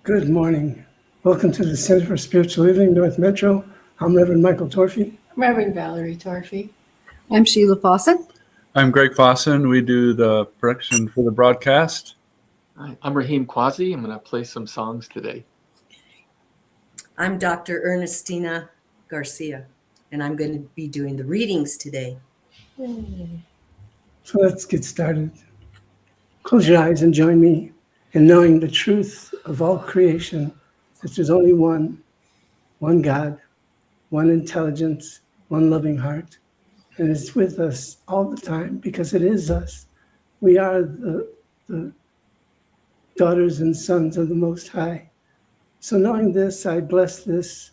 Good morning. Welcome to the Center for Spiritual Living, North Metro. I'm Reverend Michael Torfey. Reverend Valerie Torfey. I'm Sheila Fawcett. I'm Greg Fossen. We do the production for the broadcast. Hi, I'm Raheem Quasi. I'm going to play some songs today. I'm Dr. Ernestina Garcia, and I'm going to be doing the readings today. So let's get started. Close your eyes and join me in knowing the truth of all creation, that there's only one God, one intelligence, one loving heart, and it's with us all the time because it is us. We are the daughters and sons of the Most High. So knowing this, I bless this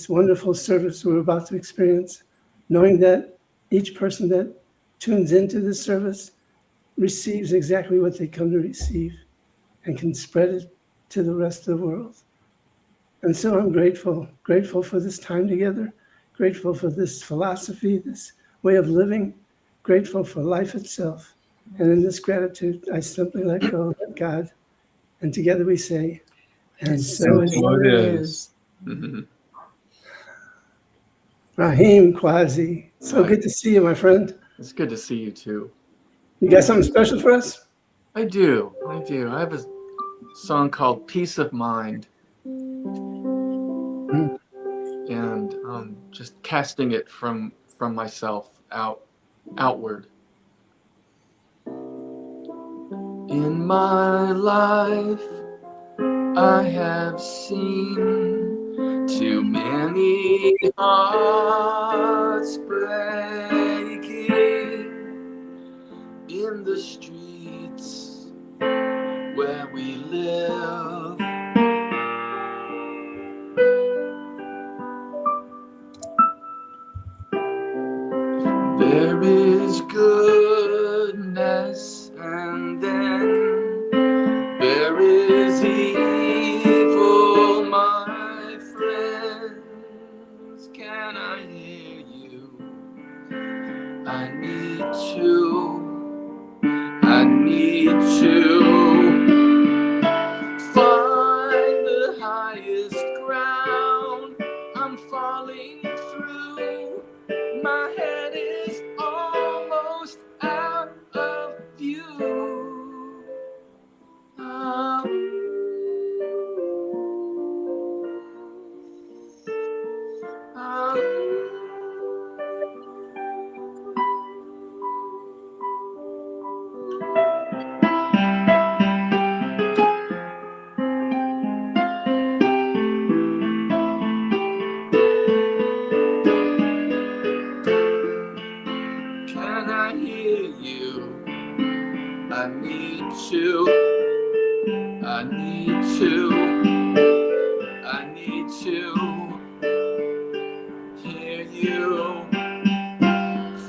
wonderful service we're about to experience, knowing that each person that tunes into this service receives exactly what they come to receive and can spread it to the rest of the world. And so I'm grateful for this time together, grateful for this philosophy, this way of living, grateful for life itself. And in this gratitude, I simply let go, let God, and together we say, and so it is. Raheem Quasi, so good to see you, my friend. It's good to see you too. You got something special for us? I do. I have a song called Peace of Mind. And just casting it from myself outward. In my life, I have seen too many hearts breaking in the streets where we live. There is goodness and then there is evil, my friends. Can I hear you? I need to find the highest ground. I'm falling through. My head is almost out of view. Can I hear you? I need to hear you.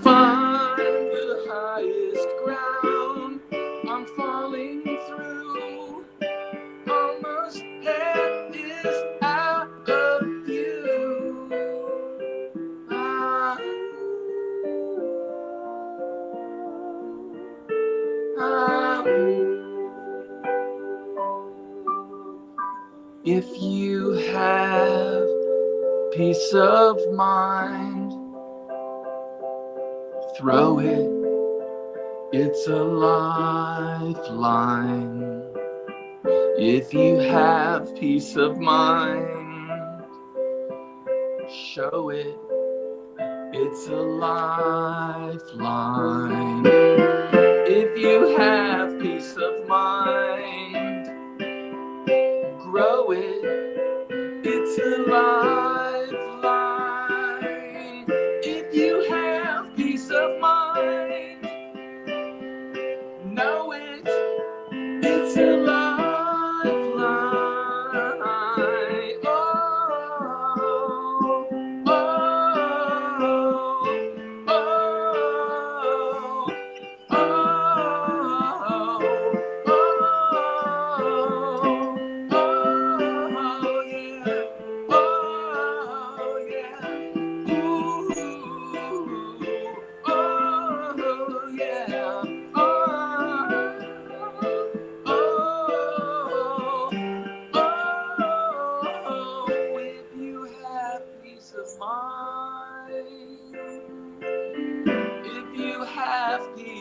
Find the highest ground. I'm falling through. Almost head is out of view. If you have peace of mind, throw it, it's a lifeline. If you have peace of mind, show it, it's a lifeline. If you have peace of mind, grow it, it's a lifeline. If you have peace of mind, know it, it's a lifeline.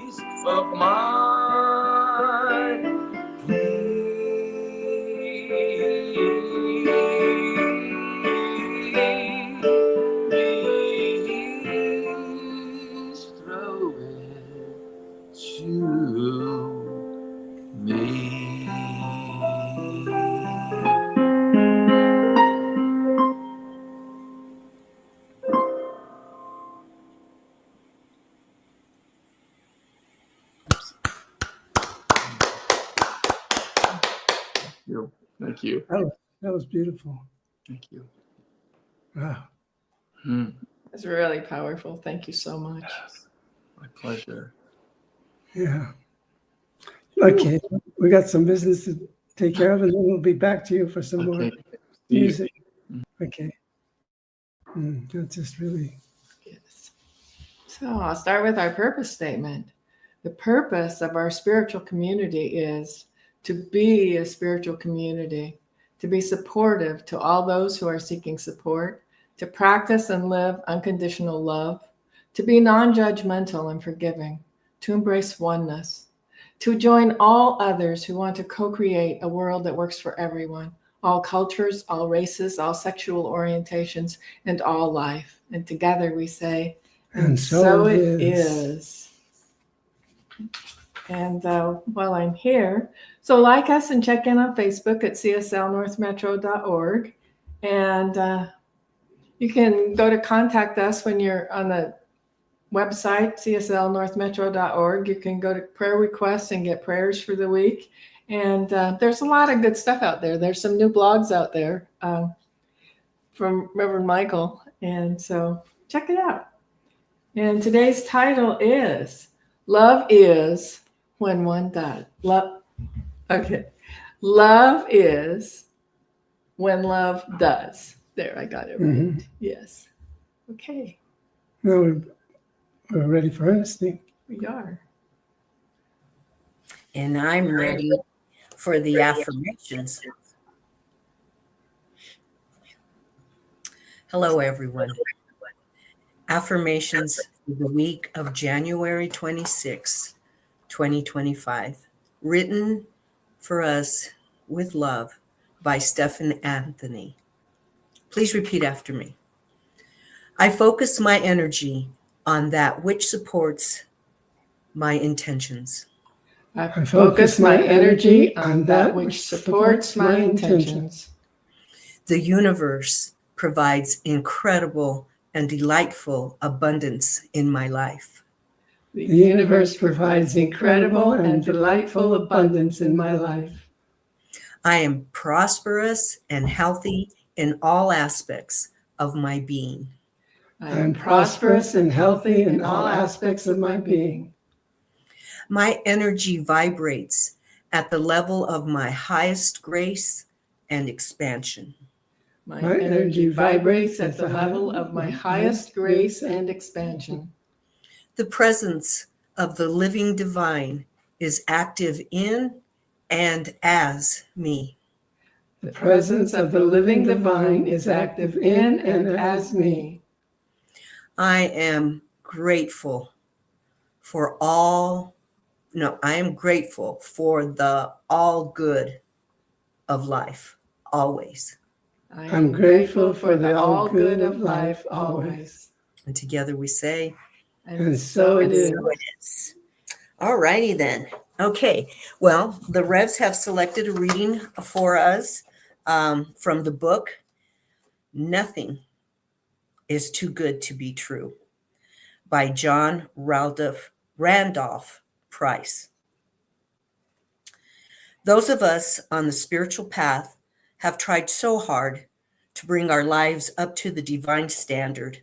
peace of mind. Please throw it to me. Thank you. That was beautiful. Thank you. Wow. It's really powerful. Thank you so much. Yes. My pleasure. Yeah. Okay. We got some business to take care of, and then we'll be back to you for some more Okay. See you. music. Okay. That's just really. Yes. So I'll start with our purpose statement. The purpose of our spiritual community is to be a spiritual community, to be supportive to all those who are seeking support, to practice and live unconditional love, to be non-judgmental and forgiving, to embrace oneness, to join all others who want to co-create a world that works for everyone, all cultures, all races, all sexual orientations, and all life. And together we say, And so it is. And while I'm here, so like us and check in on Facebook at cslnorthmetro.org. And you can go to contact us when you're on the website, cslnorthmetro.org. You can go to prayer requests and get prayers for the week. And there's a lot of good stuff out there. There's some new blogs out there from Reverend Michael. And so check it out. And today's title is Love is When One Does. Love is when love does. There, I got it right. Yes. Okay, Now we're ready for Ernestine. we are. And I'm ready for the affirmations. Hello, everyone. Affirmations for the week of January 26, 2025. Written for us with love by Stephen Anthony. Please repeat after me. I focus my energy on that which supports my intentions. I focus my energy on that which supports my intentions. The universe provides incredible and delightful abundance in my life. The universe provides incredible and delightful abundance in my life. I am prosperous and healthy in all aspects of my being. I am prosperous and healthy in all aspects of my being. My energy vibrates at the level of my highest grace and expansion. My energy vibrates at the level of my highest grace and expansion. The presence of the living divine is active in and as me. The presence of the living divine is active in and as me. I am grateful for the all good of life, always. I'm grateful for the all good of life always. And together we say, And so it is. so it is. All righty then. Okay. Well, the Revs have selected a reading for us from the book, Nothing is Too Good to Be True by John Randolph Price. Those of us on the spiritual path have tried so hard to bring our lives up to the divine standard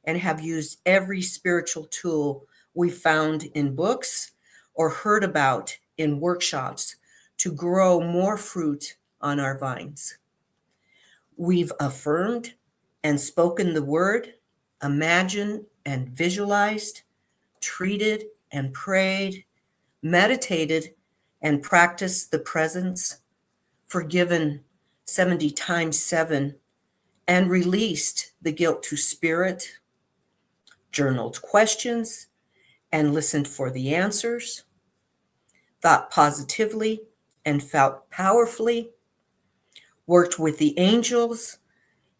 and have used every spiritual tool we found in books or heard about in workshops to grow more fruit on our vines. We've affirmed and spoken the word, imagined and visualized, treated and prayed, meditated and practiced the presence, forgiven 70 times 7, and released the guilt to spirit, journaled questions, and listened for the answers, thought positively and felt powerfully, worked with the angels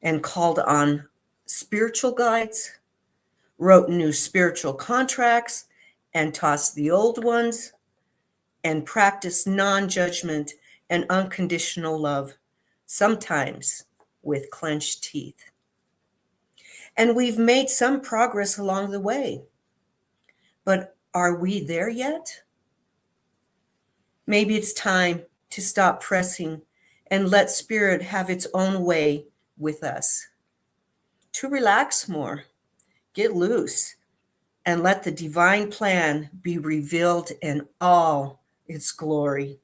and called on spiritual guides, wrote new spiritual contracts and tossed the old ones, and practiced non-judgment and unconditional love, sometimes with clenched teeth. And we've made some progress along the way. But are we there yet? Maybe it's time to stop pressing and let Spirit have its own way with us. To relax more, get loose, and let the divine plan be revealed in all its glory.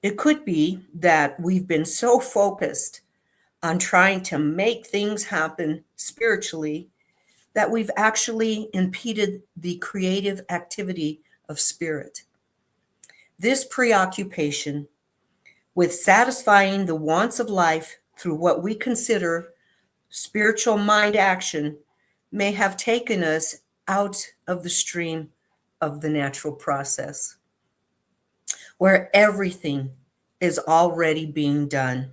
It could be that we've been so focused on trying to make things happen spiritually that we've actually impeded the creative activity of Spirit. This preoccupation with satisfying the wants of life through what we consider spiritual mind action may have taken us out of the stream of the natural process, where everything is already being done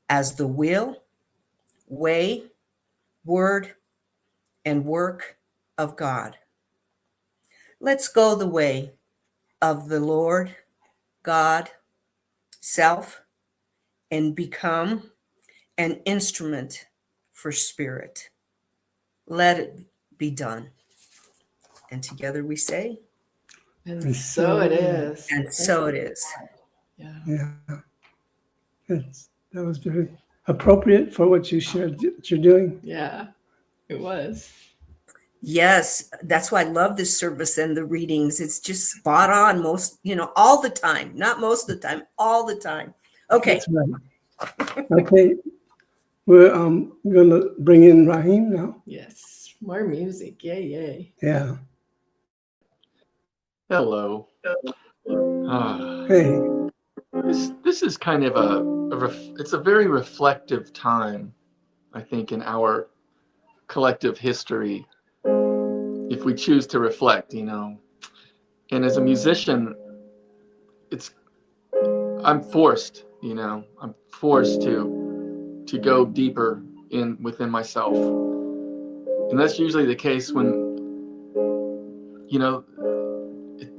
as the will, way, word, and work of God. Let's go the way of the Lord, God, self, and become an instrument for Spirit. Let it be done. And together we say, And so it is. and so it is. Yeah. Yeah. That was very appropriate for what you shared, that you're doing. Yeah, it was. Yes, that's why I love this service and the readings. It's just spot on all the time, not most of the time, all the time. Okay. That's right. Okay. We're going to bring in Rahim now. Yes. More music. Yay, yay. Yeah. Hello. Ah, Hey. this is kind of it's a very reflective time, I think, in our collective history, if we choose to reflect, And as a musician, I'm forced to go deeper within myself. And that's usually the case when,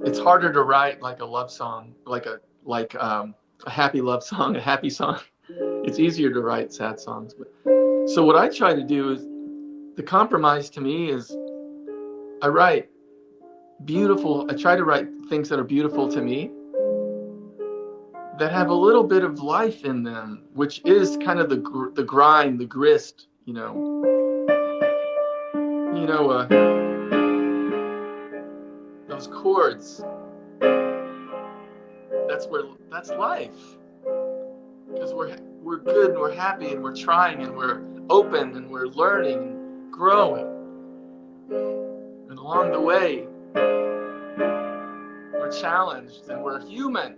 it's harder to write like a love song, like a happy love song, a happy song. It's easier to write sad songs. So what I try to do is, the compromise to me is I try to write things that are beautiful to me, that have a little bit of life in them, which is kind of the grind, the grist, those chords. That's life. Because we're good and we're happy and we're trying and we're open and we're learning and growing. And along the way, we're challenged and we're human.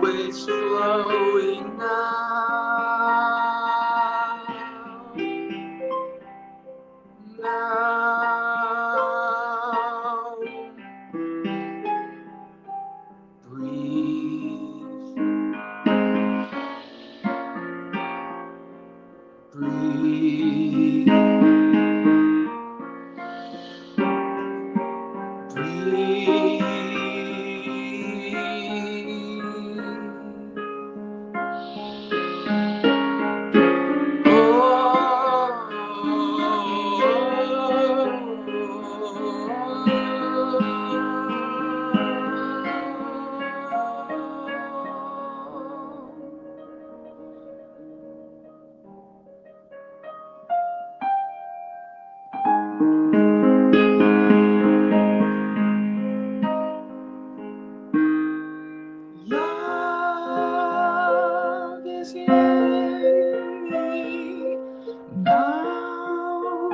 always flowing now. Now. Breathe. Breathe. Love is in me now.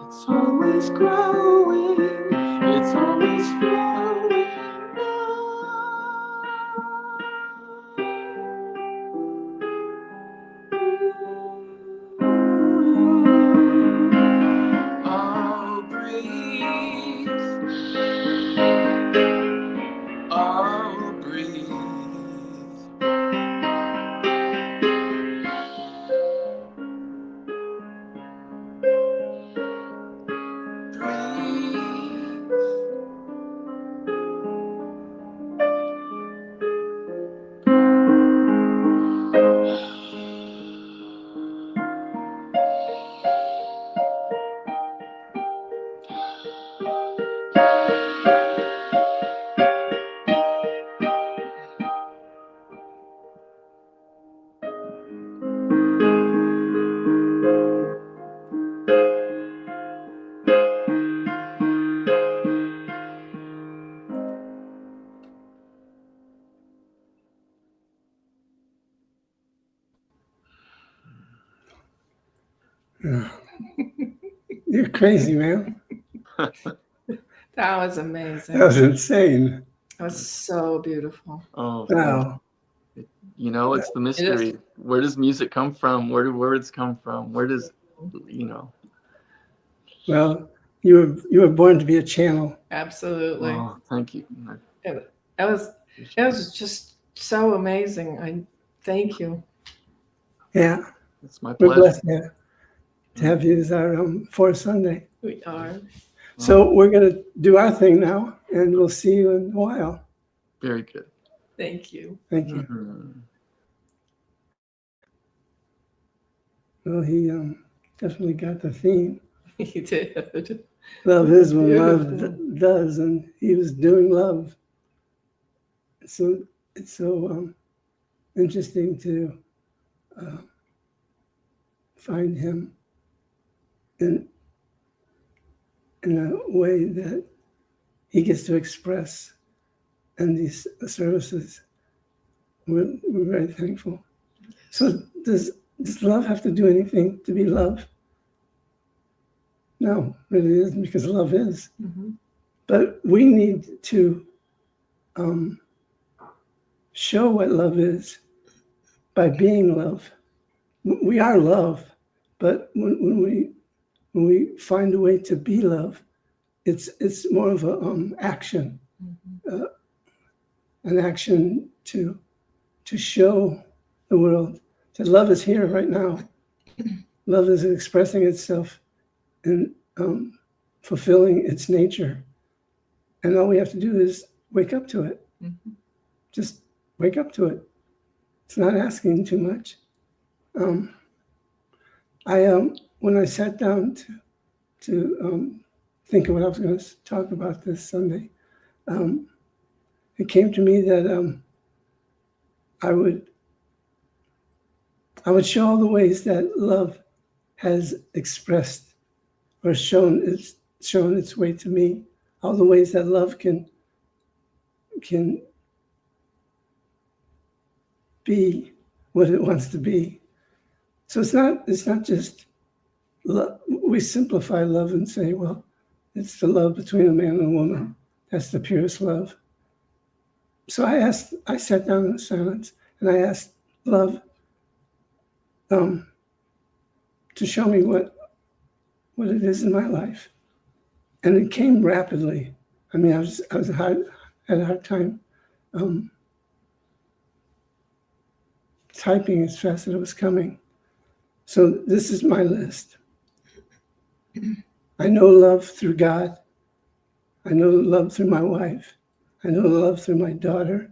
It's always growing, it's always flowing now. I'll breathe. I'll breathe. You're crazy, man. That was amazing. That was insane. That was so beautiful. Oh, Wow. you know, it's the mystery. Where does music come from? Where do words come from? Where does, you know? Well, you were born to be a channel. Absolutely. Oh, thank you. It was just so amazing. I thank you. Yeah, It's my we're pleasure. blessed to have you as our fourth Sunday. We are. So we're going to do our thing now, and we'll see you in a while. Very good. Thank you. Thank you. Mhm. Well, he definitely got the theme. He did. Love is what love Beautiful. does, and he was doing love. So it's so interesting to find him in a way that he gets to express in these services. We're very thankful. So does love have to do anything to be love? No, it really isn't, because love is. Mm-hmm. But we need to show what love is by being love. We are love, but when we find a way to be love, it's more of a action, an action to show the world that love is here right now. Love is expressing itself and fulfilling its nature, and all we have to do is wake up to it. Mm-hmm. Just wake up to it. It's not asking too much. When I sat down to think of what I was going to talk about this Sunday, it came to me that I would show all the ways that love has expressed or shown its way to me, all the ways that love can be what it wants to be. So it's not just love. We simplify love and say, well, it's the love between a man and a woman. That's the purest love. So I sat down in silence and I asked love to show me what it is in my life. And it came rapidly. I mean, I had a hard time typing as fast as it was coming. So this is my list. I know love through God. I know love through my wife. I know love through my daughter,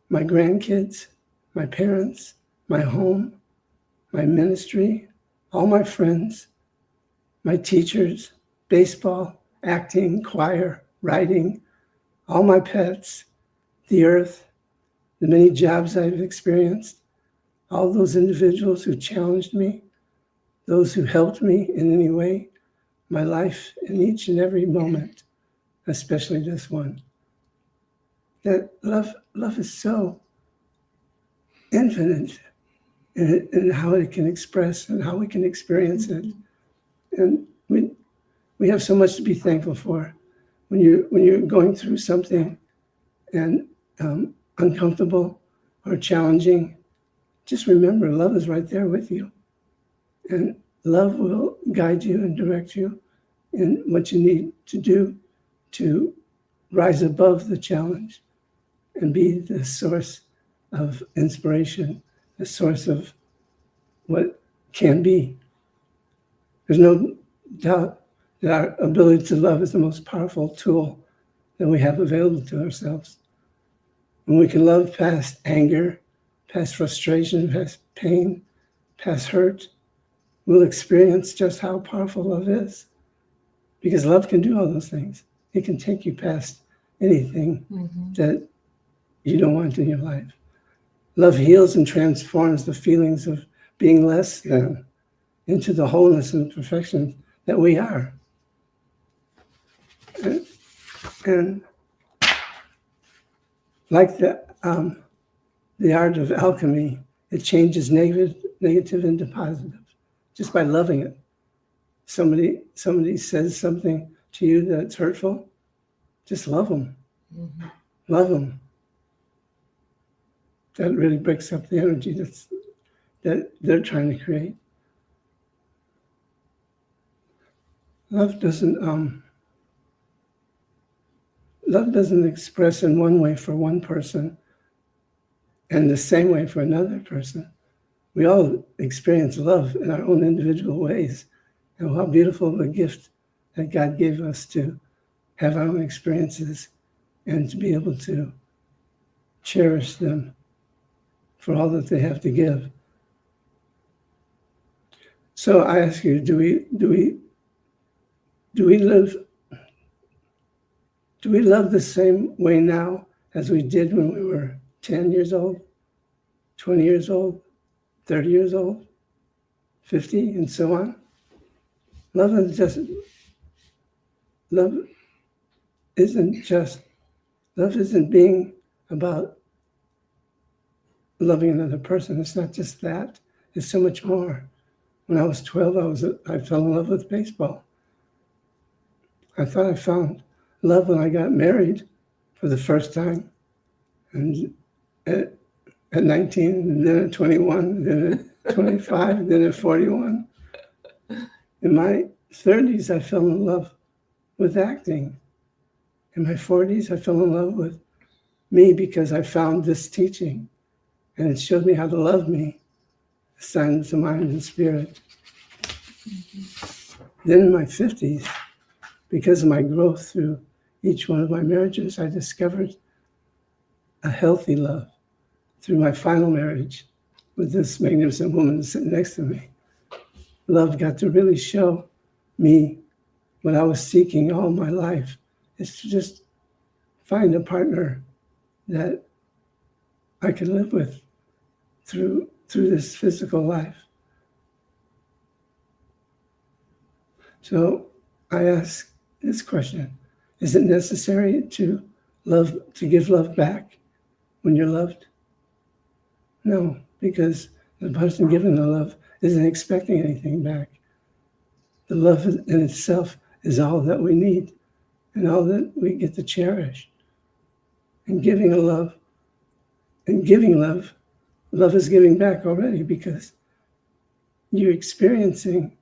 my grandkids, my parents, my home, my ministry, all my friends, my teachers, baseball, acting, choir, writing, all my pets, the earth, the many jobs I've experienced, all those individuals who challenged me, those who helped me in any way, my life in each and every moment, especially this one. That love is so infinite in how it can express and how we can experience it. And we have so much to be thankful for. When you're going through something and uncomfortable or challenging, just remember love is right there with you. And love will guide you and direct you in what you need to do to rise above the challenge and be the source of inspiration, the source of what can be. There's no doubt that our ability to love is the most powerful tool that we have available to ourselves. When we can love past anger, past frustration, past pain, past hurt, we'll experience just how powerful love is. Because love can do all those things. It can take you past anything that you don't want in your life. Love heals and transforms the feelings of being less than into the wholeness and perfection that we are. And like the art of alchemy, it changes negative into positive just by loving it. Somebody says something to you that's hurtful, just love them. Love them. That really breaks up the energy that they're trying to create. Love doesn't express in one way for one person and the same way for another person. We all experience love in our own individual ways. And how beautiful of a gift that God gave us to have our own experiences and to be able to cherish them for all that they have to give. So I ask you, do we love the same way now as we did when we were 10 years old, 20 years old, 30 years old, 50, and so on? Love isn't being about loving another person. It's not just that. It's so much more. When I was 12, I fell in love with baseball. I thought I found love when I got married for the first time. And at 19, and then at 21, then at 25, then at 41. In my 30s, I fell in love with acting. In my 40s, I fell in love with me because I found this teaching. And it showed me how to love me, the silence of mind and spirit. Then in my 50s, because of my growth through each one of my marriages, I discovered a healthy love through my final marriage with this magnificent woman sitting next to me. Love got to really show me what I was seeking all my life, is to just find a partner that I could live with through this physical life. So I ask this question: is it necessary to give love back when you're loved? No, because the person giving the love isn't expecting anything back. The love in itself is all that we need. and all that we get to cherish. And giving love, love is giving back already, because you're experiencing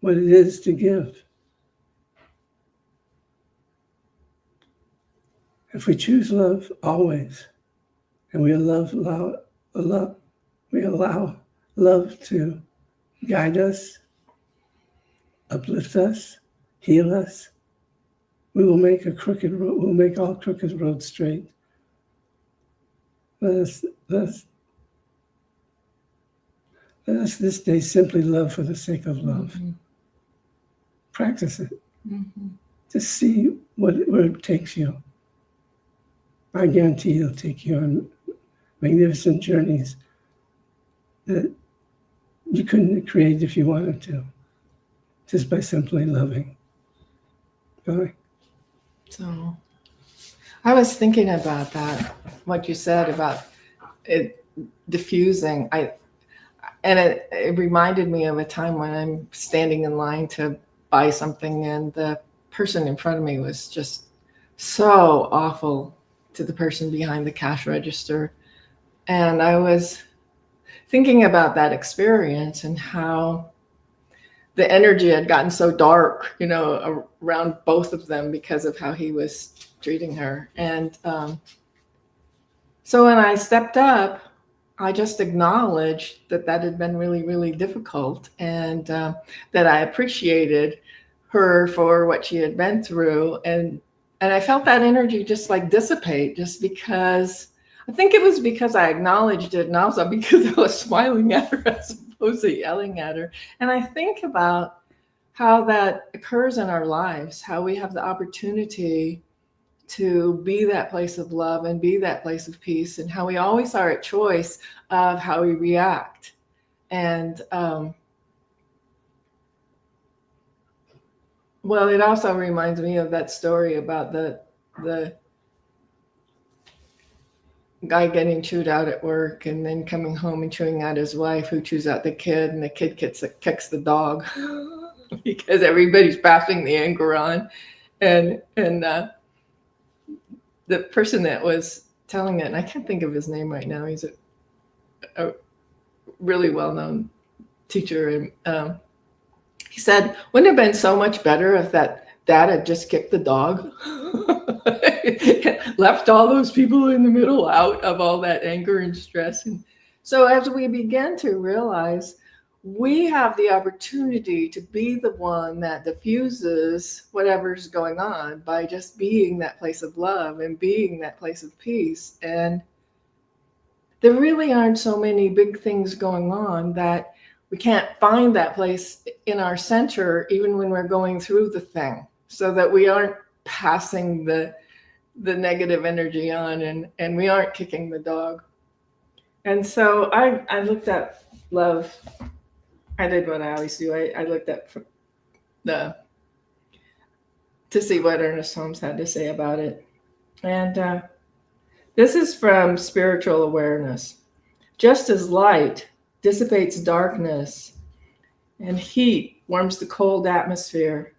what it is to give. If we choose love always, and we allow love to guide us, uplift us, heal us, we will make all crooked roads straight. Let us this day simply love for the sake of love. Mm-hmm. Practice it. Mm-hmm. Just see where it takes you. I guarantee it'll take you on magnificent journeys that you couldn't create if you wanted to, just by simply loving. Bye. So I was thinking about that, what you said about it diffusing. It reminded me of a time when I'm standing in line to buy something, and the person in front of me was just so awful to the person behind the cash register. And I was thinking about that experience and how the energy had gotten so dark, around both of them because of how he was treating her. And so when I stepped up, I just acknowledged that had been really, really difficult, and that I appreciated her for what she had been through. And I felt that energy just like dissipate, just because I think it was because I acknowledged it, and also because I was smiling at her as opposed to yelling at her. And I think about how that occurs in our lives, how we have the opportunity to be that place of love and be that place of peace, and how we always are at choice of how we react. And well, it also reminds me of that story about the guy getting chewed out at work and then coming home and chewing out his wife, who chews out the kid, and the kid kicks the dog because everybody's passing the anger on. And the person that was telling it, and I can't think of his name right now, he's a really well-known teacher, and he said, wouldn't it have been so much better if that dad had just kicked the dog? Left all those people in the middle out of all that anger and stress. And so as we begin to realize we have the opportunity to be the one that diffuses whatever's going on by just being that place of love and being that place of peace. And there really aren't so many big things going on that we can't find that place in our center, even when we're going through the thing, so that we aren't passing the negative energy on, and we aren't kicking the dog. And so I looked at love. I did what I always do. I looked up to see what Ernest Holmes had to say about it. And this is from Spiritual Awareness. Just as light dissipates darkness and heat warms the cold atmosphere,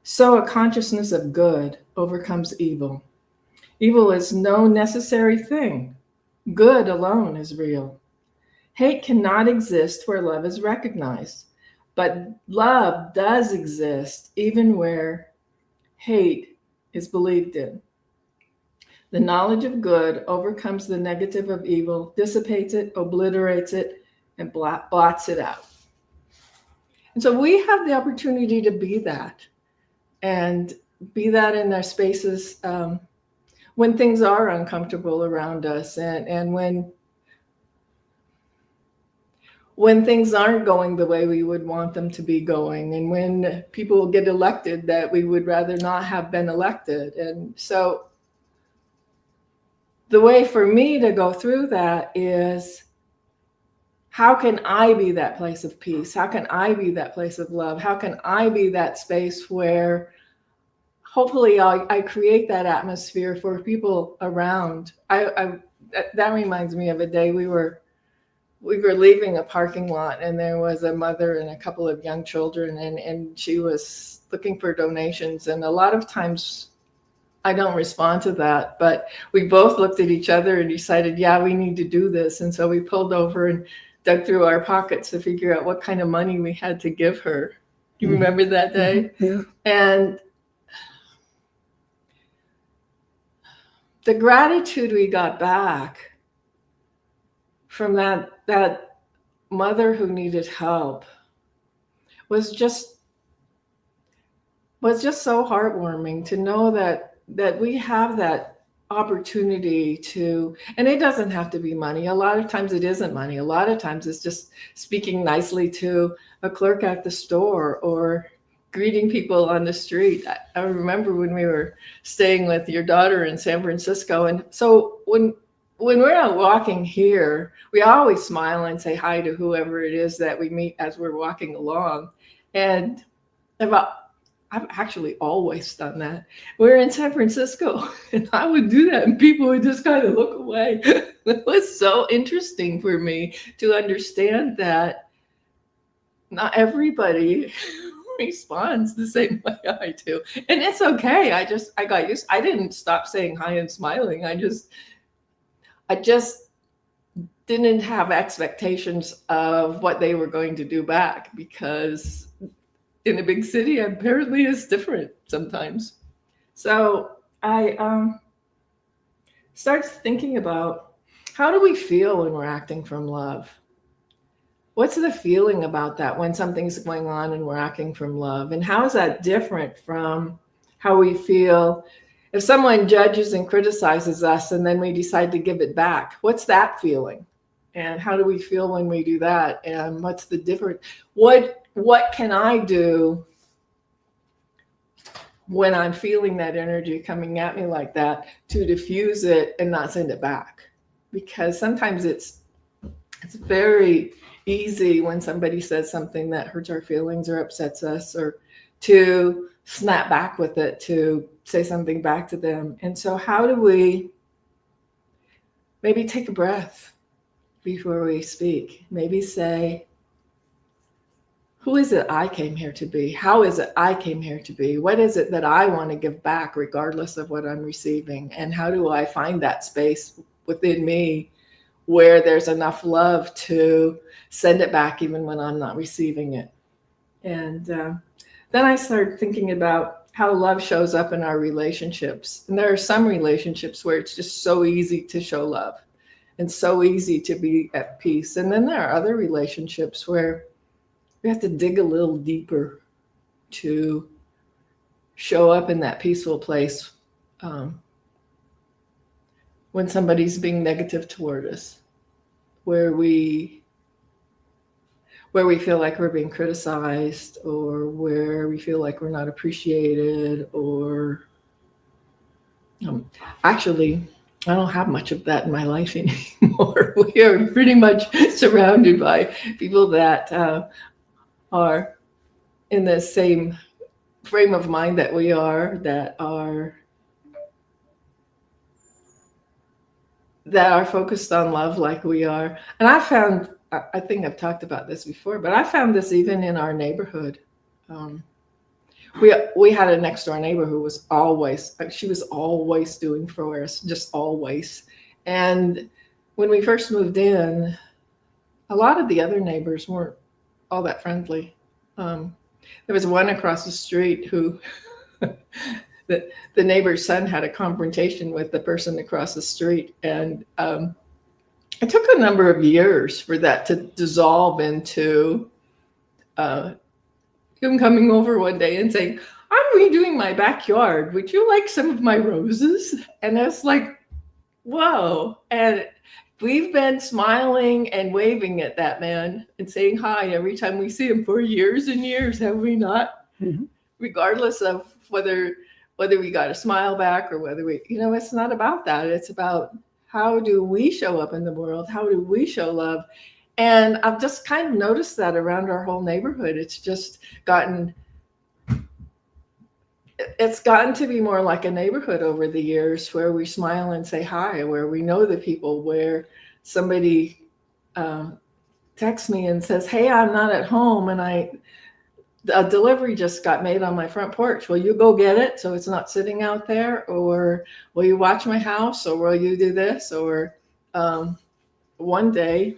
so a consciousness of good overcomes evil. Evil is no necessary thing. Good alone is real. Hate cannot exist where love is recognized, but love does exist even where hate is believed in. The knowledge of good overcomes the negative of evil, dissipates it, obliterates it, and blots it out. And so we have the opportunity to be that, and be that in our spaces when things are uncomfortable around us, and when things aren't going the way we would want them to be going, and when people get elected that we would rather not have been elected. And so the way for me to go through that is, how can I be that place of peace? How can I be that place of love? How can I be that space where hopefully I create that atmosphere for people around? That reminds me of a day we were we were leaving a parking lot, and there was a mother and a couple of young children, and she was looking for donations. And a lot of times I don't respond to that, but we both looked at each other and decided, yeah, we need to do this. And so we pulled over and dug through our pockets to figure out what kind of money we had to give her. Do you remember that day? Yeah. And the gratitude we got back from that mother who needed help was just so heartwarming to know that we have that opportunity to, and it doesn't have to be money. A lot of times it isn't money. A lot of times it's just speaking nicely to a clerk at the store or greeting people on the street. I remember when we were staying with your daughter in San Francisco. And so when we're out walking here, we always smile and say hi to whoever it is that we meet as we're walking along. And I've actually always done that. We're in San Francisco, and I would do that, and people would just kind of look away. It was so interesting for me to understand that not everybody responds the same way I do. And it's okay. I got used. I didn't stop saying hi and smiling. I just didn't have expectations of what they were going to do back, because in a big city, apparently it's different sometimes. So I started thinking about, how do we feel when we're acting from love? What's the feeling about that when something's going on and we're acting from love? And how is that different from how we feel if someone judges and criticizes us and then we decide to give it back? What's that feeling? And how do we feel when we do that? And what's the difference? What can I do when I'm feeling that energy coming at me like that to diffuse it and not send it back? Because sometimes it's very easy when somebody says something that hurts our feelings or upsets us, or to snap back with it, to say something back to them. And so how do we maybe take a breath before we speak? Maybe say, who is it I came here to be? How is it I came here to be? What is it that I want to give back regardless of what I'm receiving? And how do I find that space within me where there's enough love to send it back even when I'm not receiving it? And then I started thinking about how love shows up in our relationships. And there are some relationships where it's just so easy to show love and so easy to be at peace. And then there are other relationships where we have to dig a little deeper to show up in that peaceful place when somebody's being negative toward us, where we feel like we're being criticized, or where we feel like we're not appreciated, or actually, I don't have much of that in my life anymore. We are pretty much surrounded by people that are in the same frame of mind that we are, that are focused on love like we are. And I think I've talked about this before, but I found this even in our neighborhood. We had a next door neighbor who was always doing for us, just always. And when we first moved in, a lot of the other neighbors weren't all that friendly. There was one across the street who the neighbor's son had a confrontation with the person across the street. And it took a number of years for that to dissolve into him coming over one day and saying, "I'm redoing my backyard. Would you like some of my roses?" And I was like, whoa. And we've been smiling and waving at that man and saying hi every time we see him for years and years, have we not? Mm-hmm. Regardless of whether we got a smile back or whether we, it's not about that. It's about, how do we show up in the world? How do we show love? And I've just kind of noticed that around our whole neighborhood. It's just gotten to be more like a neighborhood over the years, where we smile and say hi, where we know the people, where somebody texts me and says, "Hey, I'm not at home, and a delivery just got made on my front porch. Will you go get it so it's not sitting out there? Or will you watch my house? Or will you do this?" Or one day,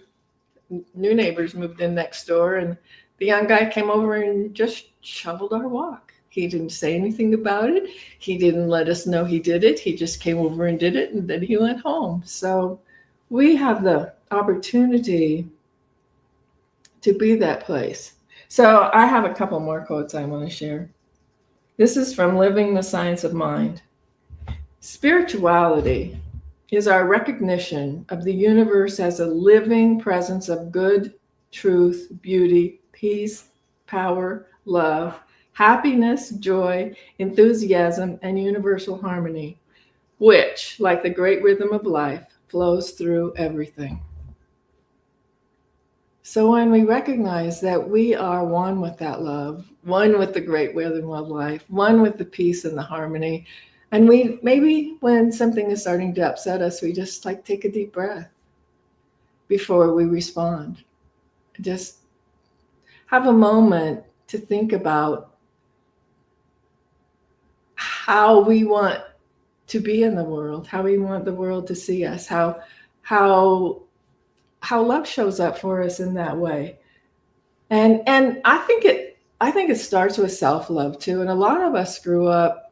new neighbors moved in next door, and the young guy came over and just shoveled our walk. He didn't say anything about it. He didn't let us know he did it. He just came over and did it, and then he went home. So we have the opportunity to be that place. So I have a couple more quotes I want to share. This is from Living the Science of Mind. Spirituality is our recognition of the universe as a living presence of good, truth, beauty, peace, power, love, happiness, joy, enthusiasm, and universal harmony, which, like the great rhythm of life, flows through everything. So when we recognize that we are one with that love, one with the great rhythm of life, one with the peace and the harmony, and we maybe when something is starting to upset us, we just like take a deep breath before we respond. Just have a moment to think about how we want to be in the world, how we want the world to see us, how love shows up for us in that way. And I think it starts with self-love too. And a lot of us grew up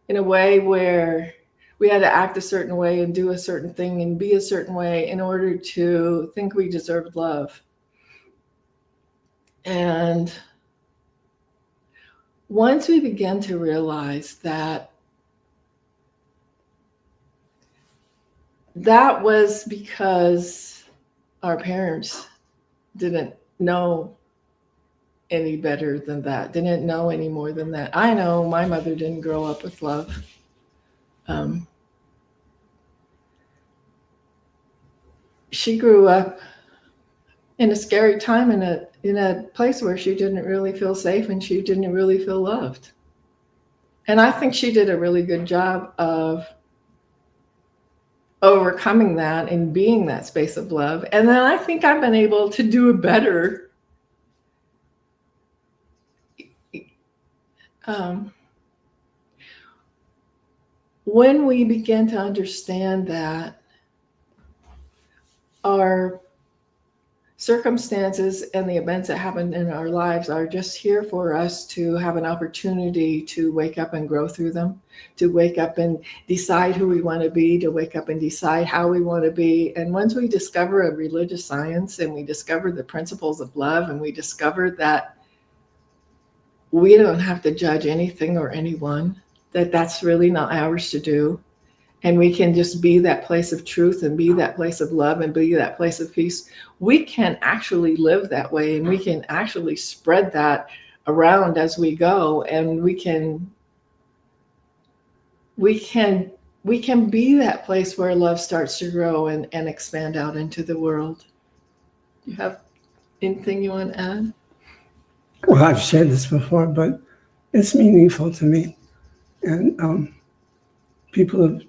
in a way where we had to act a certain way and do a certain thing and be a certain way in order to think we deserved love. And once we begin to realize that that was because our parents didn't know any better than that, didn't know any more than that. I know my mother didn't grow up with love. She grew up in a scary time in a place where she didn't really feel safe and she didn't really feel loved. And I think she did a really good job of overcoming that and being that space of love. And then I think I've been able to do a better when we begin to understand that our circumstances and the events that happen in our lives are just here for us to have an opportunity to wake up and grow through them, to wake up and decide who we want to be, to wake up and decide how we want to be. And once we discover a religious science and we discover the principles of love and we discover that we don't have to judge anything or anyone, that's really not ours to do. And we can just be that place of truth and be that place of love and be that place of peace. We can actually live that way, and we can actually spread that around as we go. And we can be that place where love starts to grow and expand out into the world. You have anything you want to add? Well, I've shared this before, but it's meaningful to me. And people have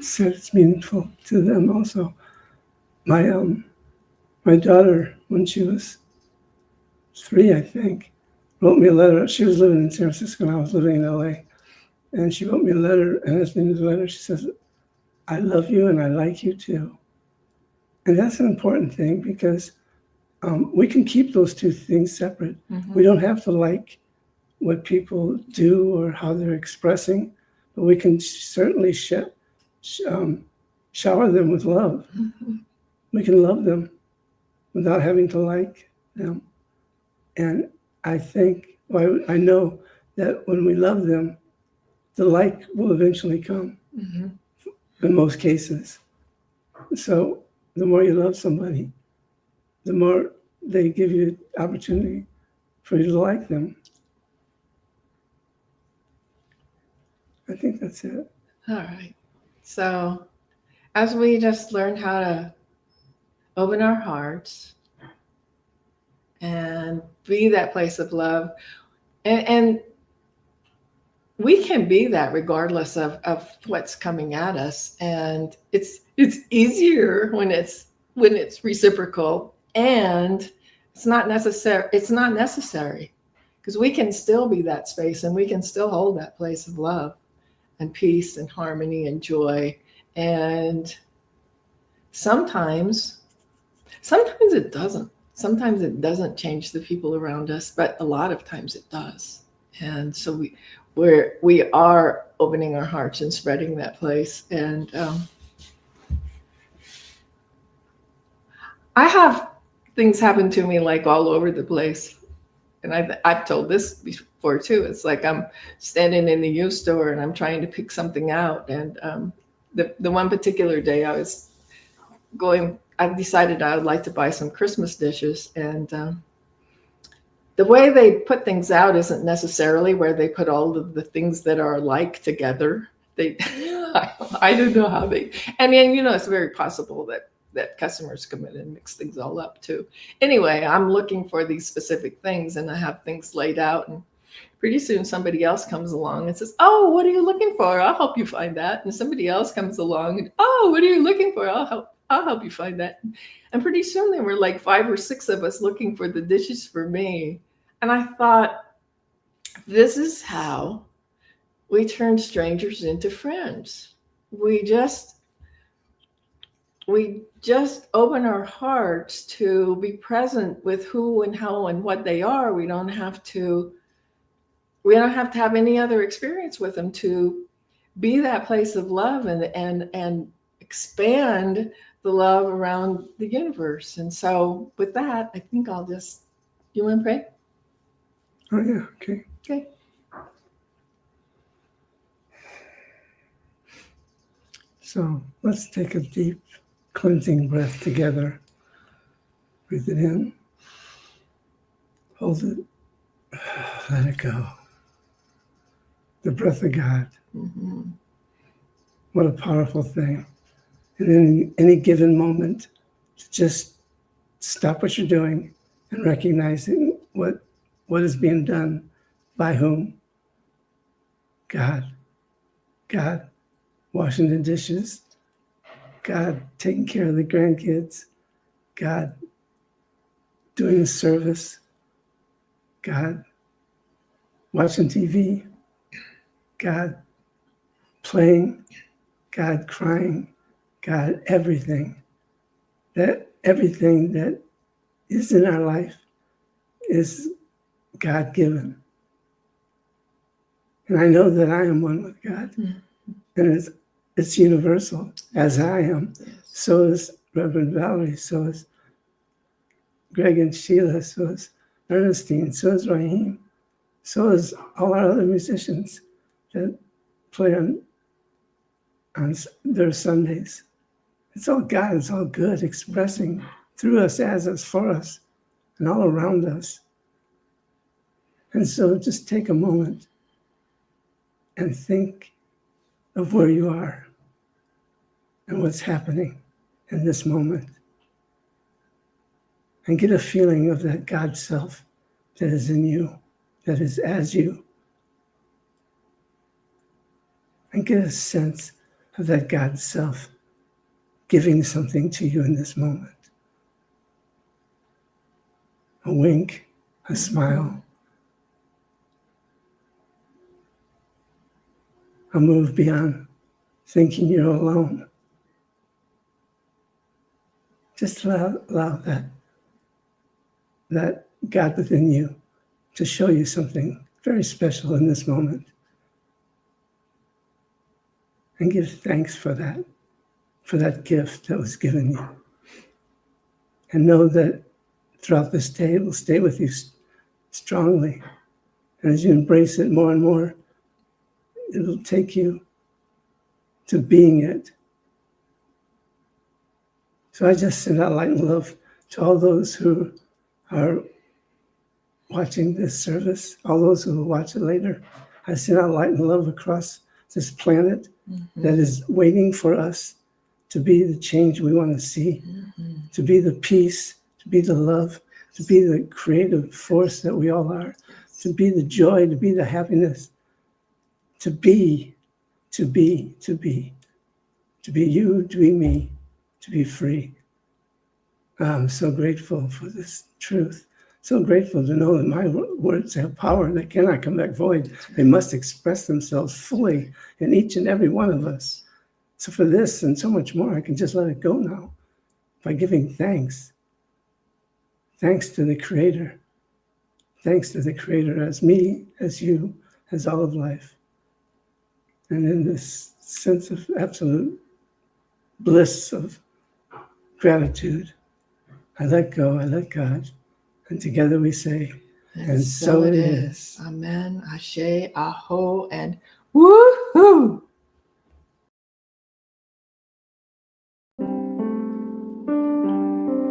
said it's meaningful to them also. My daughter, when she was 3, I think, wrote me a letter. She was living in San Francisco and I was living in LA. And she wrote me a letter, and it's in the letter, she says, "I love you and I like you too." And that's an important thing because we can keep those two things separate. Mm-hmm. We don't have to like what people do or how they're expressing, but we can certainly shower them with love. Mm-hmm. We can love them without having to like them. And I think, I know that when we love them, the like will eventually come, mm-hmm. in most cases. So the more you love somebody, the more they give you the opportunity for you to like them. I think that's it. All right. So as we just learned how to open our hearts and be that place of love, and we can be that regardless of what's coming at us. And it's easier when it's reciprocal. And it's not necessary. It's not necessary because we can still be that space and we can still hold that place of love and peace and harmony and joy. And sometimes it doesn't. Sometimes it doesn't change the people around us, but a lot of times it does. And so we are opening our hearts and spreading that place. And I have things happen to me like all over the place. And I've told this before too. It's like I'm standing in the used store and I'm trying to pick something out. And the one particular day I decided I would like to buy some Christmas dishes. And the way they put things out isn't necessarily where they put all of the things that are alike together. I don't know how they, and it's very possible that customers come in and mix things all up too. Anyway, I'm looking for these specific things and I have things laid out, and pretty soon somebody else comes along and says, "Oh, what are you looking for? I'll help you find that." And somebody else comes along and, "Oh, what are you looking for? I'll help you find that." And pretty soon there were like 5 or 6 of us looking for the dishes for me. And I thought, this is how we turn strangers into friends. We just open our hearts to be present with who and how and what they are. We don't have to have any other experience with them to be that place of love and expand the love around the universe. And so with that, I think you want to pray? Oh, yeah. Okay. Okay. So let's take a deep cleansing breath together. Breathe it in. Hold it. Let it go. The breath of God. Mm-hmm. What a powerful thing. And in any given moment, to just stop what you're doing and recognizing what is being done by whom? God. God washing the dishes. God taking care of the grandkids. God doing the service. God watching TV. God playing. God crying. God everything. That everything that is in our life is God-given. And I know that I am one with God. Mm-hmm. And it's universal, as I am. Yes. So is Reverend Valerie, so is Greg and Sheila, so is Ernestine, so is Raheem, so is all our other musicians that play on their Sundays. It's all God, it's all good, expressing through us, as us, for us, and all around us. And so just take a moment and think of where you are and what's happening in this moment. And get a feeling of that God self that is in you, that is as you. And get a sense of that God self giving something to you in this moment. A wink, a smile, a move beyond thinking you're alone. Just allow that God within you to show you something very special in this moment. And give thanks for that gift that was given you. And know that throughout this day, it will stay with you strongly. And as you embrace it more and more, it'll take you to being it. So I just send out light and love to all those who are watching this service, all those who will watch it later. I send out light and love across this planet that is waiting for us to be the change we want to see, to be the peace, to be the love, to be the creative force that we all are, to be the joy, to be the happiness, to be you, to be me, to be free. I'm so grateful for this truth. So grateful to know that my words have power. They cannot come back void. They must express themselves fully in each and every one of us. So for this and so much more, I can just let it go now by giving thanks. Thanks to the Creator. Thanks to the Creator as me, as you, as all of life. And in this sense of absolute bliss of gratitude, I let go, I let God, and together we say, and so it is. Amen, Ashe, Aho, and woohoo!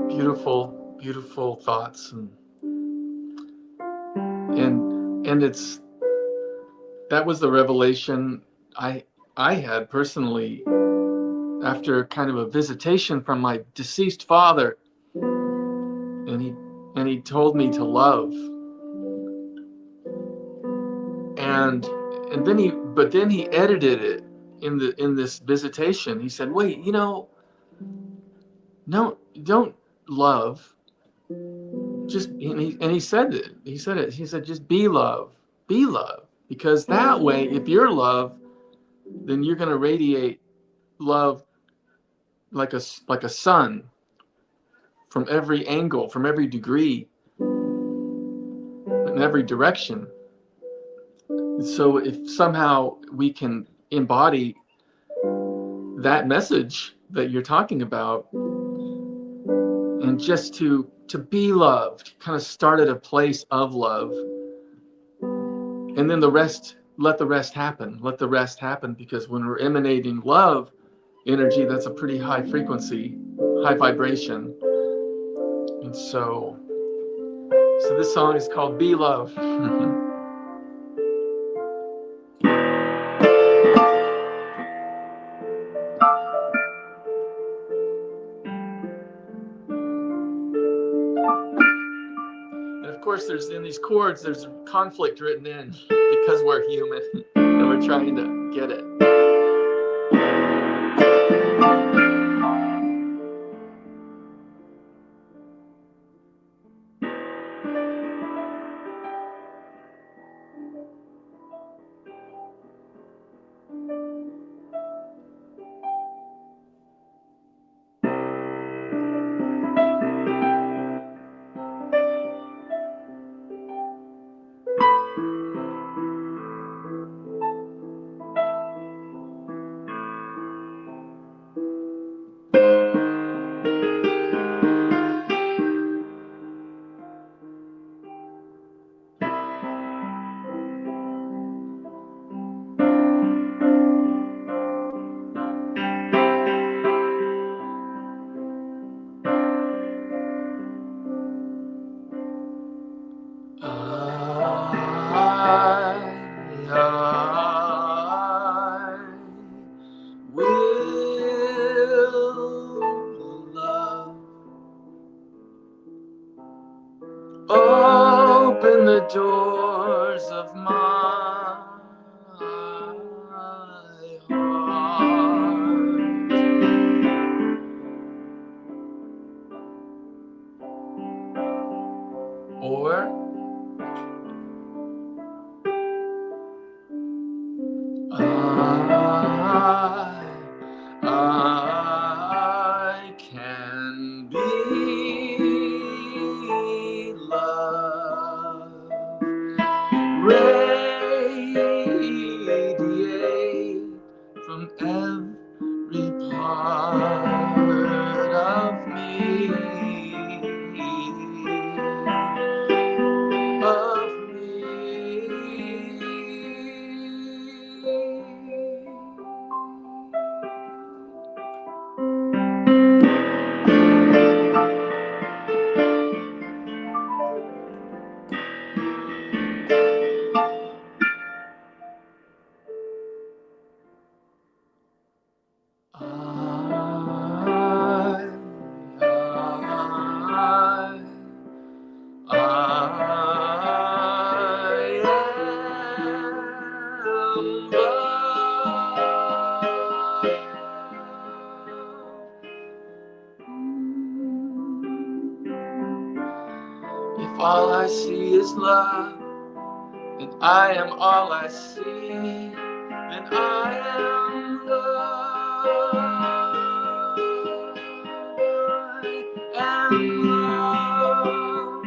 Beautiful, beautiful thoughts, and it's that was the revelation I had personally after kind of a visitation from my deceased father, and he told me to love, and then he edited it in this visitation. He said, wait, no, don't love, just he said it. He said just be love, because that way, if you're love, then you're going to radiate love like a sun from every angle, from every degree, in every direction. So if somehow we can embody that message that you're talking about, and just to be loved, kind of start at a place of love, and then let the rest happen, because when we're emanating love energy, that's a pretty high frequency, high vibration. And so this song is called Be Love. And of course, there's in these chords, there's conflict written in because we're human and we're trying to get it. Open the doors of my heart, or I can be love, radiate from every part of me, see is love, and I am all I see, then I am love. I am love.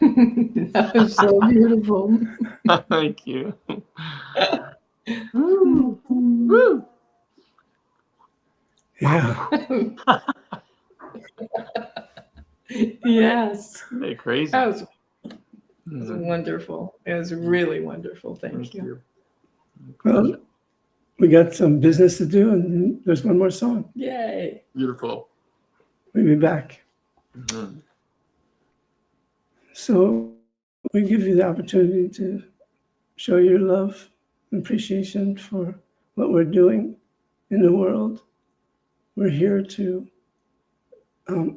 That was so beautiful. Thank you. Woo. Yeah. Yes, They're crazy. that was Mhm. wonderful. It was really wonderful. Thank you. Well, we got some business to do, and there's one more song. Yay. Beautiful. We'll be back. Mhm. So we give you the opportunity to show your love and appreciation for what we're doing in the world. We're here to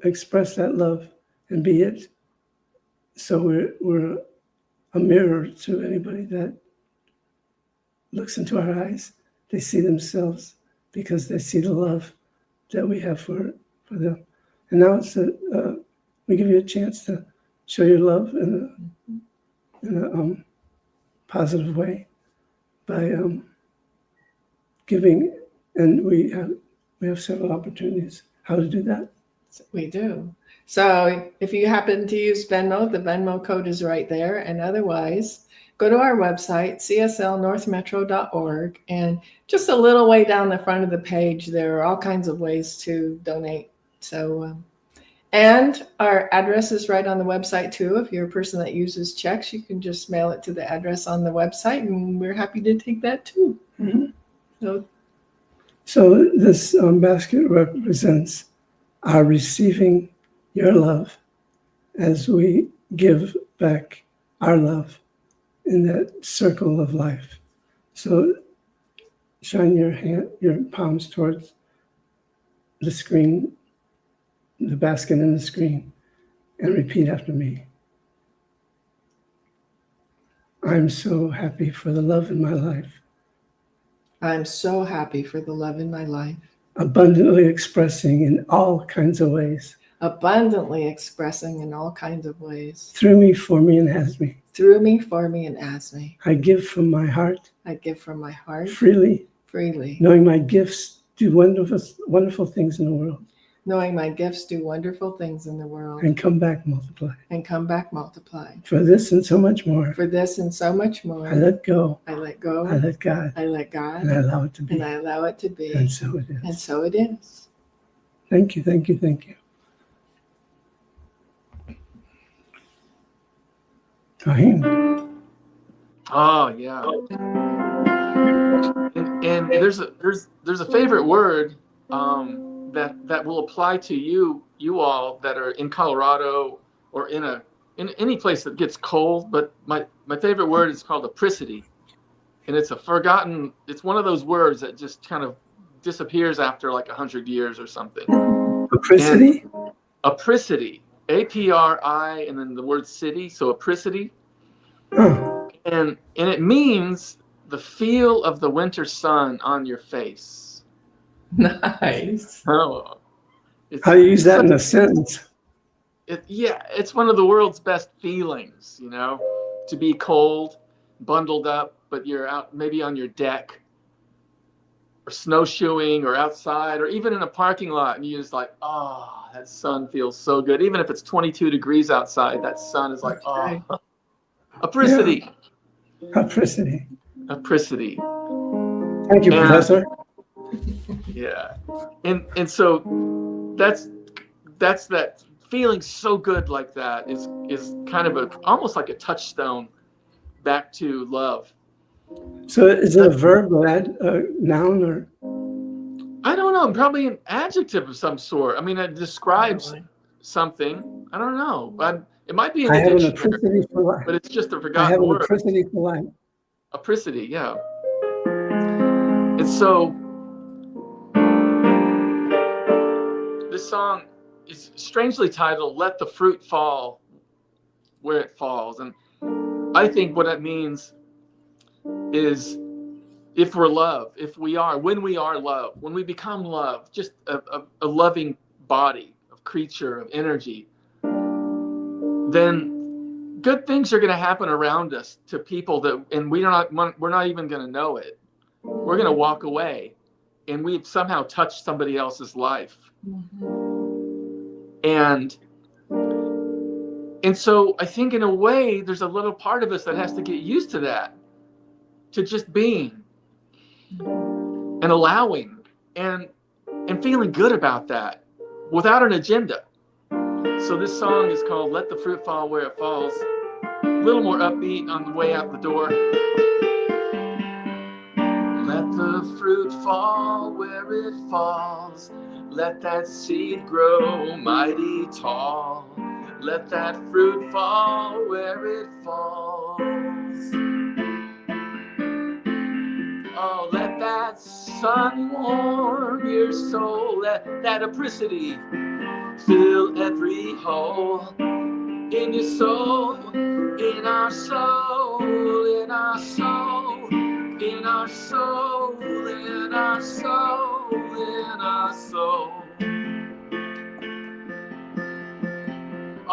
express that love and be it. So we're a mirror to anybody that looks into our eyes. They see themselves because they see the love that we have for them. And now we give you a chance to show your love in a positive way by giving. And we have several opportunities how to do that. We do. So if you happen to use Venmo, the Venmo code is right there. And otherwise, go to our website, cslnorthmetro.org. And just a little way down the front of the page, there are all kinds of ways to donate. So, and our address is right on the website too. If you're a person that uses checks, you can just mail it to the address on the website, and we're happy to take that too. Mhm. So So this basket represents our receiving your love as we give back our love in that circle of life. So shine your palms towards the screen, the basket and the screen, and repeat after me. I'm so happy for the love in my life, I'm so happy for the love in my life, abundantly expressing in all kinds of ways, abundantly expressing in all kinds of ways, through me, for me, and as me. through me, for me, and as me. I give from my heart, I give from my heart freely, freely, knowing my gifts do wonderful things in the world knowing my gifts do wonderful things in the world and come back multiplied. and come back multiplied. For this and so much more, For this and so much more, I let go, I let go, I let God, I let God, and I allow it to be. and I allow it to be. And so it And is. so it is. Thank you, thank you, thank you. Rahim, Oh yeah. And there's a favorite word that will apply to you all that are in Colorado or in any place that gets cold. But my favorite word is called apricity, and it's one of those words that just kind of disappears after like 100 years or something. apricity? Apricity, APRI, and then the word city, so apricity, Oh, and it means the feel of the winter sun on your face. Nice. Oh, how do you use that in a sentence? It's one of the world's best feelings, to be cold, bundled up, but you're out maybe on your deck or snowshoeing or outside or even in a parking lot, and you're just like, oh, that sun feels so good. Even if it's 22 degrees outside, that sun is like, oh, apricity. Apricity. apricity. Thank you, And- Professor. Yeah. And so that's that feeling so good like that is kind of almost like a touchstone back to love. So is it a verb or a noun or? I don't know, probably an adjective of some sort. I mean, it describes Probably. something. I don't know. It might be in I the have an dictionary, apricity for life. but it's just a I have forgotten an word. apricity for life. Apricity, yeah. And so this song is strangely titled "Let the Fruit Fall Where It Falls," and I think what it means is if we're love, when we are love, when we become love, just a loving body of creature, of energy, then good things are going to happen around us to people and we're not even going to know it. We're going to walk away and we've somehow touched somebody else's life. And so I think in a way, there's a little part of us that has to get used to that, to just being and allowing and feeling good about that without an agenda. So this song is called Let the Fruit Fall Where It Falls. A little more upbeat on the way out the door. Let the fruit fall where it falls. Let that seed grow mighty tall. Let that fruit fall where it falls. Oh, let that sun warm your soul. Let that apricity fill every hole in your soul, in our soul, in our soul, in our soul, in our soul, in our soul.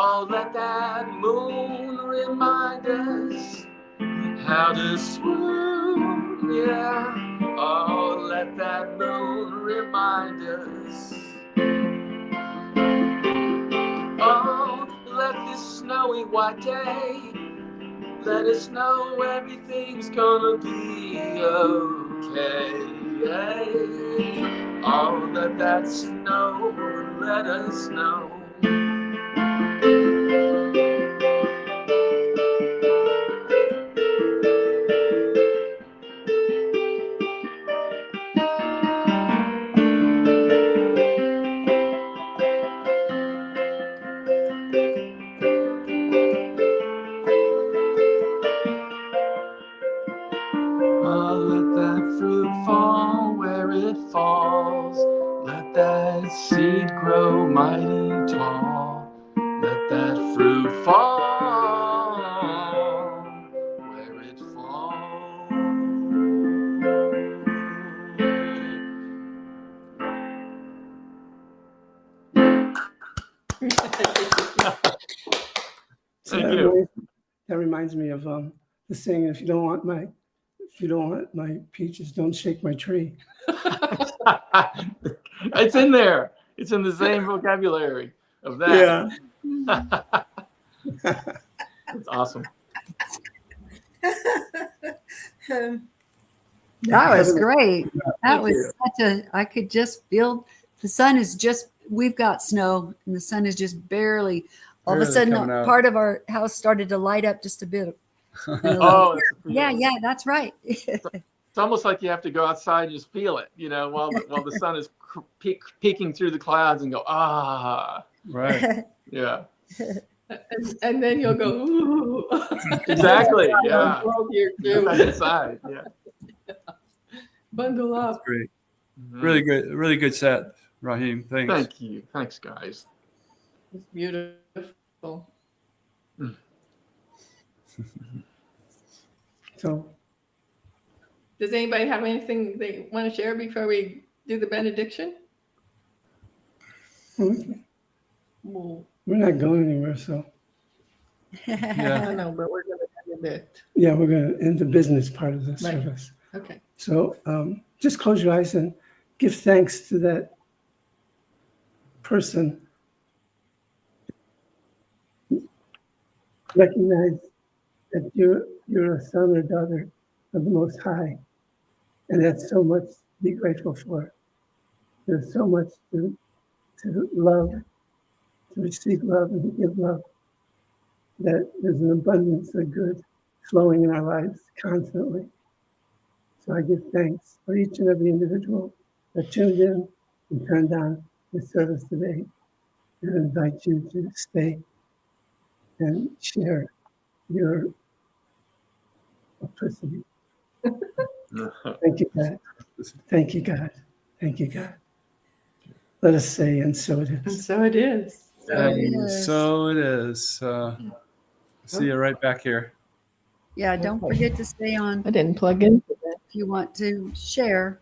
Oh, let that moon remind us how to swoon, yeah. Oh, let that moon remind us. Oh, let this snowy white day let us know everything's gonna be okay. Oh, let that snow let us know. Oh, let that fruit fall where it falls. Let that seed grow mighty tall. Let that fruit fall where it falls. So Thank you. That reminds me of the saying, if you don't want my peaches, don't shake my tree. It's in there. It's in the same vocabulary of that. It's awesome. That was great. That Thank was you. I could just feel the sun is just, we've got snow and the sun is just barely, all of a Barely sudden, coming out. part of our house started to light up just a bit. Oh, that's a Yeah, feeling. yeah, that's right. It's almost like you have to go outside and just feel it, while the sun is peeking through the clouds and go, ah, Right. yeah, And then you'll go, ooh. exactly, yeah. 12 years Get too. back inside, yeah. Bundle That's up. great. Mhm. Really good set, Raheem. Thanks. Thank you. Thanks, guys. It's beautiful. So Does anybody have anything they want to share before we do the benediction? we're Well, not going anywhere. So I Yeah. know, but we're going to end it. yeah, we're going to end the business part of the Right. service. Okay. So just close your eyes and give thanks to that person. Recognize that you're a son or daughter of the Most High. And that's so much to be grateful for. There's so much to love, to receive love and to give love, that there's an abundance of good flowing in our lives constantly. So I give thanks for each and every individual that tuned in and turned on the service today, and invite you to stay and share your electricity. Thank you, God. Thank you, God. Thank you, God. Let us say, and so it And is. so it is. And so it is. See you right back here. Yeah, don't forget to stay on I didn't plug in for that. if you want to share.